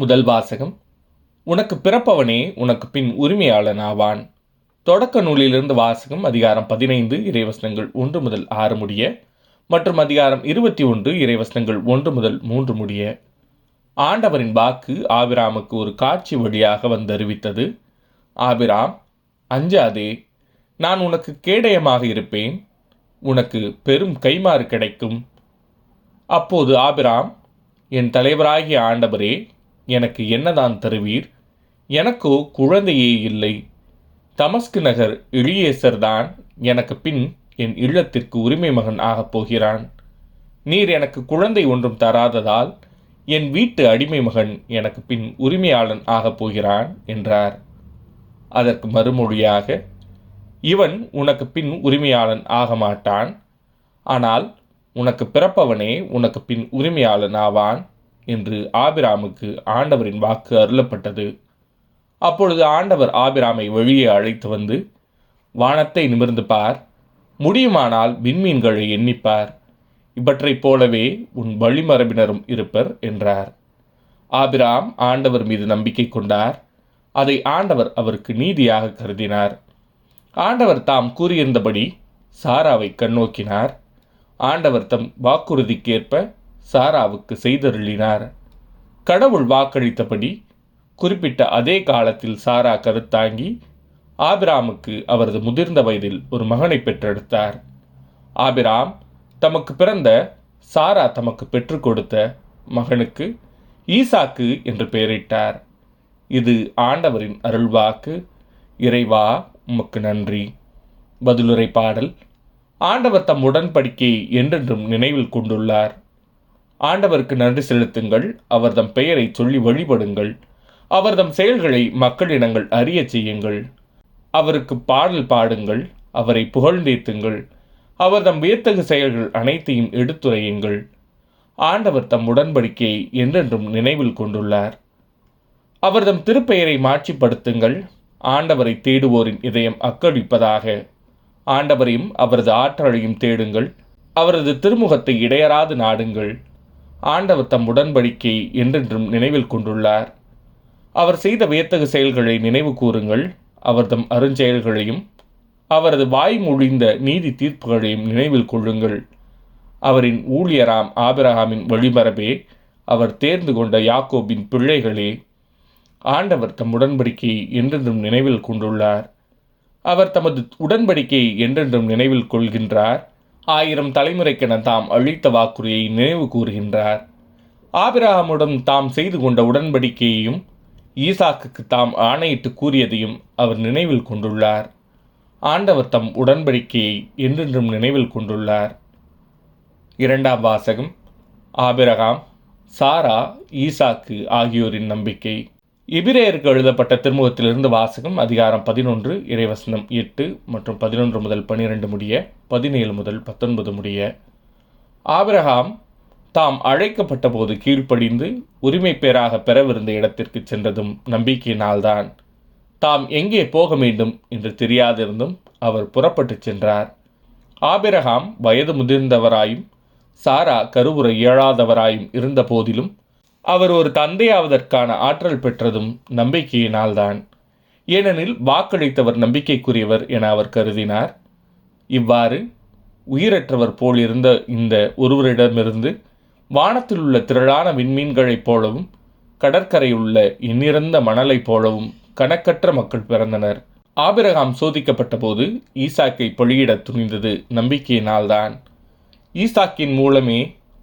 முதல் வாசகம். உனக்கு பிறப்பவனே உனக்கு பின் உரிமையாளன் ஆவான். தொடக்க நூலிலிருந்து வாசகம். அதிகாரம் 15 இறைவசனங்கள் 1 முதல் 6 முடிய மற்றும் அதிகாரம் 21 இறைவசனங்கள் 1 முதல் 3 முடிய. ஆண்டவரின் வாக்கு ஆபிராமுக்கு ஒரு காட்சி வழியாக வந்தறிவித்தது. ஆபிராம், அஞ்சாதே, நான் உனக்கு கேடயமாக இருப்பேன், உனக்கு பெரும் கைமாறு கிடைக்கும். அப்போது ஆபிராம், என் தலைவராகிய ஆண்டவரே, எனக்கு என்னதான் தருவீர்? எனக்கோ குழந்தையே இல்லை. தமஸ்கு நகர் எலியேசர் தான் எனக்கு பின் என் இல்லத்திற்கு உரிமை மகன் ஆகப் போகிறான். நீர் எனக்கு குழந்தை ஒன்றும் தராததால் என் வீட்டு அடிமை மகன் எனக்கு பின் உரிமையாளன் ஆகப் போகிறான் என்றார். அதற்கு மறுமொழியாக, இவன் உனக்கு பின் உரிமையாளன் ஆக மாட்டான், ஆனால் உனக்கு பிறப்பவனே உனக்கு பின் உரிமையாளன் ஆவான் என்று ஆபிராமுக்கு ஆண்டவரின் வாக்கு அருளப்பட்டது. அப்பொழுது ஆண்டவர் ஆபிராமை வெளியே அழைத்து வந்து, வானத்தை நிமிர்ந்து பார், முடியுமானால் விண்மீன்களை எண்ணிப்பார், இவற்றைப் போலவே உன் வழிமரபினரும் இருப்பர் என்றார். ஆபிராம் ஆண்டவர் மீது நம்பிக்கை கொண்டார். அதை ஆண்டவர் அவருக்கு நீதியாக கருதினார். ஆண்டவர் தாம் கூறியிருந்தபடி சாராவை கண்ணோக்கினார். ஆண்டவர் தம் வாக்குறுதிக்கேற்ப சாராவுக்கு செய்தருளினார். கடவுள் வாக்களித்தபடி குறிப்பிட்ட அதே காலத்தில் சாரா கருத்தாங்கி ஆபிராமுக்கு அவரது முதிர்ந்த வயதில் ஒரு மகனை பெற்றெடுத்தார். ஆபிராம் தமக்கு பிறந்த சாரா தமக்கு பெற்றுக் கொடுத்த மகனுக்கு ஈசாக்கு என்று பெயரிட்டார். இது ஆண்டவரின் அருள்வாக்கு. இறைவா, உமக்கு நன்றி. பதிலுரை பாடல். ஆண்டவர் தம் உடன்படிக்கையை என்றென்றும் நினைவில் கொண்டுள்ளார். ஆண்டவருக்கு நன்றி செலுத்துங்கள், அவர்தம் பெயரை சொல்லி வழிபடுங்கள், அவர்தம் செயல்களை மக்களினங்கள் அறியச் செய்யுங்கள். அவருக்கு பாடல் பாடுங்கள், அவரை புகழ்ந்தேத்துங்கள், அவர்தம் வியத்தகு செயல்கள் அனைத்தையும் எடுத்துரையுங்கள். ஆண்டவர் தம் உடன்படிக்கையை என்றென்றும் நினைவில் கொண்டுள்ளார். அவர்தம் திருப்பெயரை மாட்சிப்படுத்துங்கள். ஆண்டவரை தேடுவோரின் இதயம் அக்களிப்பதாக. ஆண்டவரையும் அவரது ஆற்றலையும் தேடுங்கள், அவரது திருமுகத்தை இடையறாது நாடுங்கள். ஆண்டவர் தம் உடன்படிக்கையை என்றென்றும் நினைவில் கொண்டுள்ளார். அவர் செய்த வியத்தகு செயல்களை நினைவு கூறுங்கள், அவர்தம் அருஞ்செயல்களையும் அவரது வாய்மொழிந்த நீதி தீர்ப்புகளையும் நினைவில் கொள்ளுங்கள். அவரின் ஊழியராம் ஆபிரகாமின் வழிமரபே, அவர் தேர்ந்து கொண்ட யாக்கோபின் பிள்ளைகளே, ஆண்டவர் தம் உடன்படிக்கையை என்றென்றும் நினைவில் கொண்டுள்ளார். அவர் தமது உடன்படிக்கையை என்றென்றும் நினைவில் கொள்கின்றார். 1000 தலைமுறைக்கென தாம் அளித்த வாக்குறுதியை நினைவு கூறுகின்றார். ஆபிரகாமுடன் தாம் செய்து கொண்ட உடன்படிக்கையையும் ஈசாக்குக்கு தாம் ஆணையிட்டு கூறியதையும் அவர் நினைவில் கொண்டுள்ளார். ஆண்டவர் தம் உடன்படிக்கையை என்றென்றும் நினைவில் கொண்டுள்ளார். இரண்டாம் வாசகம். ஆபிரகாம், சாரா, ஈசாக்கு ஆகியோரின் நம்பிக்கை. எபிரேயருக்கு எழுதப்பட்ட திருமுகத்திலிருந்து வாசகம். அதிகாரம் 11 இறைவசனம் 8 மற்றும் 11 முதல் 12 முடிய, 17 முதல் 19 முடிய. ஆபிரகாம் தாம் அழைக்கப்பட்ட போது கீழ்ப்படிந்து உரிமை பேராக பெறவிருந்த இடத்திற்கு சென்றதும் நம்பிக்கையினால்தான். தாம் எங்கே போக வேண்டும் என்று தெரியாதிருந்தும் அவர் புறப்பட்டு சென்றார். ஆபிரகாம் வயது முதிர்ந்தவராயும் சாரா கருவுற இயலாதவராயும் இருந்த போதிலும் அவர் ஒரு தந்தையாவதற்கான ஆற்றல் பெற்றதும் நம்பிக்கையினால்தான். ஏனெனில் வாக்களித்தவர் நம்பிக்கைக்குரியவர் என அவர் கருதினார். இவ்வாறு உயிரற்றவர் போல் இருந்த இந்த ஒருவரிடமிருந்து வானத்தில் உள்ள திரளான விண்மீன்களைப் போலவும் கடற்கரையுள்ள எண்ணிறந்த மணலைப் போலவும் கணக்கற்ற மக்கள் பிறந்தனர். ஆபிரகாம் சோதிக்கப்பட்ட போது ஈசாக்கை பலியிட துணிந்தது நம்பிக்கையினால்தான். ஈசாக்கின் மூலமே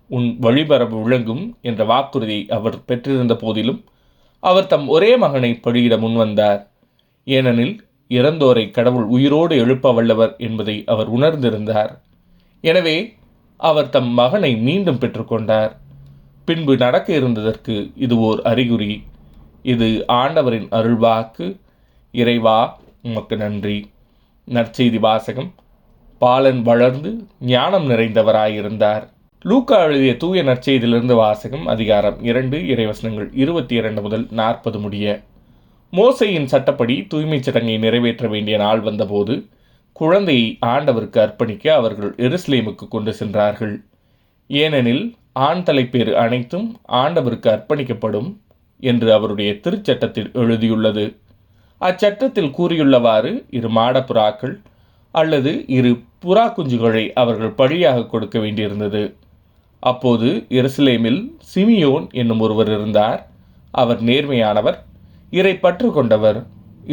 உன் வழிமரபு விளங்கும் என்ற வாக்குறுதியை அவர் பெற்றிருந்த போதிலும் அவர் தம் ஒரே மகனை பலியிட முன்வந்தார். ஏனெனில் இறந்தோரை கடவுள் உயிரோடு எழுப்ப வல்லவர் என்பதை அவர் உணர்ந்திருந்தார். எனவே அவர் தம் மகனை மீண்டும் பெற்றுக்கொண்டார். பின்பு நடக்க இருந்ததற்கு இது ஓர் அறிகுறி. இது ஆண்டவரின் அருள்வாக்கு. இறைவா, உமக்கு நன்றி. நற்செய்தி வாசகம். பாலன் வளர்ந்து ஞானம் நிறைந்தவராயிருந்தார். லூக்கா எழுதிய தூய நற்செய்தியிலிருந்து வாசகம். அதிகாரம் 2 இறைவசனங்கள் 22 முதல் 40 முடிய. மோசேயின் சட்டப்படி தூய்மைச் சடங்கை நிறைவேற்ற வேண்டிய நாள் வந்தபோது குழந்தையை ஆண்டவருக்கு அர்ப்பணிக்க அவர்கள் எருசலேமுக்கு கொண்டு சென்றார்கள். ஏனெனில் ஆண் தலைப்பேறு அனைத்தும் ஆண்டவருக்கு அர்ப்பணிக்கப்படும் என்று அவருடைய திருச்சட்டத்தில் எழுதியுள்ளது. அச்சட்டத்தில் கூறியுள்ளவாறு 2 மாடப்புறாக்கள் அல்லது 2 புறா குஞ்சுகளை அவர்கள் பலியாக கொடுக்க வேண்டியிருந்தது. அப்போது எருசலேமில் சிமியோன் என்னும் ஒருவர் இருந்தார். அவர் நேர்மையானவர், இறை பற்று கொண்டவர்,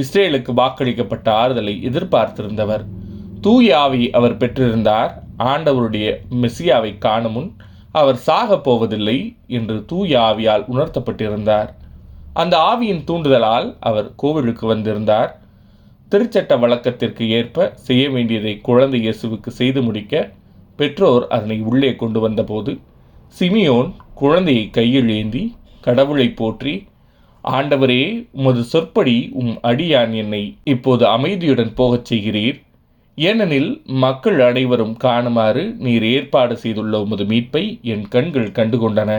இஸ்ரேலுக்கு வாக்களிக்கப்பட்ட ஆறுதலை எதிர்பார்த்திருந்தவர். தூய ஆவி அவர் பெற்றிருந்தார். ஆண்டவருடைய மெசியாவை காணும் முன் அவர் சாகப் போவதில்லை என்று தூய ஆவியால் உணர்த்தப்பட்டிருந்தார். அந்த ஆவியின் தூண்டுதலால் அவர் கோவிலுக்கு வந்திருந்தார். திருச்சட்ட வழக்கத்திற்கு ஏற்ப செய்ய வேண்டியதை குழந்தை இயேசுவுக்கு செய்து முடிக்க பெற்றோர் அதனை உள்ளே கொண்டு வந்தபோது சிமியோன் குழந்தையை கையில் ஏந்தி கடவுளை போற்றி, ஆண்டவரே, உமது சொற்படி அடியான் என்னை இப்போது அமைதியுடன் போகச் செய்கிறீர். ஏனெனில் மக்கள் அனைவரும் காணுமாறு நீர் ஏற்பாடு செய்துள்ள உமது மீட்பை என் கண்கள் கண்டுகொண்டன.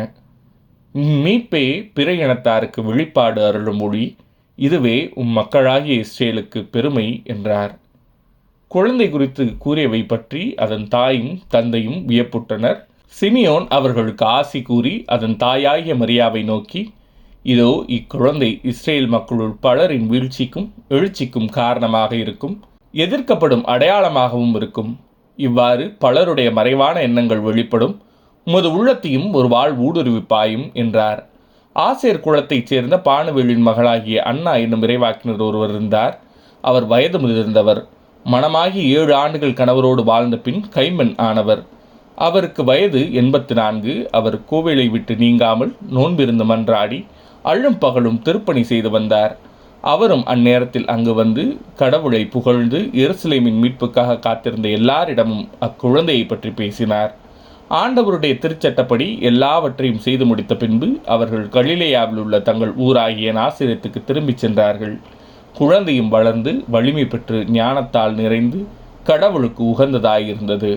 மீட்பே பிற இனத்தாருக்கு வெளிப்பாடு அருளும் மொழி. இதுவே மக்களாகிய இஸ்ரேலுக்கு பெருமை என்றார். குழந்தை குறித்து கூறியவை பற்றி அதன் தாயும் தந்தையும் வியப்புற்றனர். சிமியோன் அவர்களுக்கு ஆசி கூறி அதன் தாயாகிய மரியாவை நோக்கி, இதோ இக்குழந்தை இஸ்ரேல் மக்களுள் பலரின் வீழ்ச்சிக்கும் எழுச்சிக்கும் காரணமாக இருக்கும், எதிர்க்கப்படும் அடையாளமாகவும் இருக்கும். இவ்வாறு பலருடைய மறைவான எண்ணங்கள் வெளிப்படும். உமது உள்ளத்தையும் ஒரு வாழ் ஊடுருவிப்பாயும் என்றார். ஆசேர் குலத்தைச் சேர்ந்த பானுவேலின் மகளாகிய அன்னா என்னும் இறைவாக்கினர் ஒருவர் இருந்தார். அவர் வயது முதிர்ந்தவர். மணமாகி 7 ஆண்டுகள் கணவரோடு வாழ்ந்த பின் கைம்பெண் ஆனவர். அவருக்கு வயது 84. அவர் கோவிலை விட்டு நீங்காமல் நோன்பிருந்து மன்றாடி அள்ளும் பகலும் திருப்பணி செய்து வந்தார். அவரும் அந்நேரத்தில் அங்கு வந்து கடவுளை புகழ்ந்து எருசலேமின் மீட்புக்காக காத்திருந்த எல்லாரிடமும் அக்குழந்தையை பற்றி பேசினார். ஆண்டவருடைய திருச்சட்டப்படி எல்லாவற்றையும் செய்து முடித்த பின்பு அவர்கள் கலிலேயாவில் உள்ள தங்கள் ஊராகிய நாசிரேத்துக்கு திரும்பிச் சென்றார்கள். குழந்தையும் வளர்ந்து வலிமை பெற்று ஞானத்தால் நிறைந்து கடவுளுக்கு உகந்ததாயிருந்தது.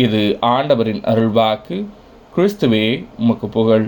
இது ஆண்டவரின் அருள்வாக்கு. கிறிஸ்துவே, உமக்கு புகழ்.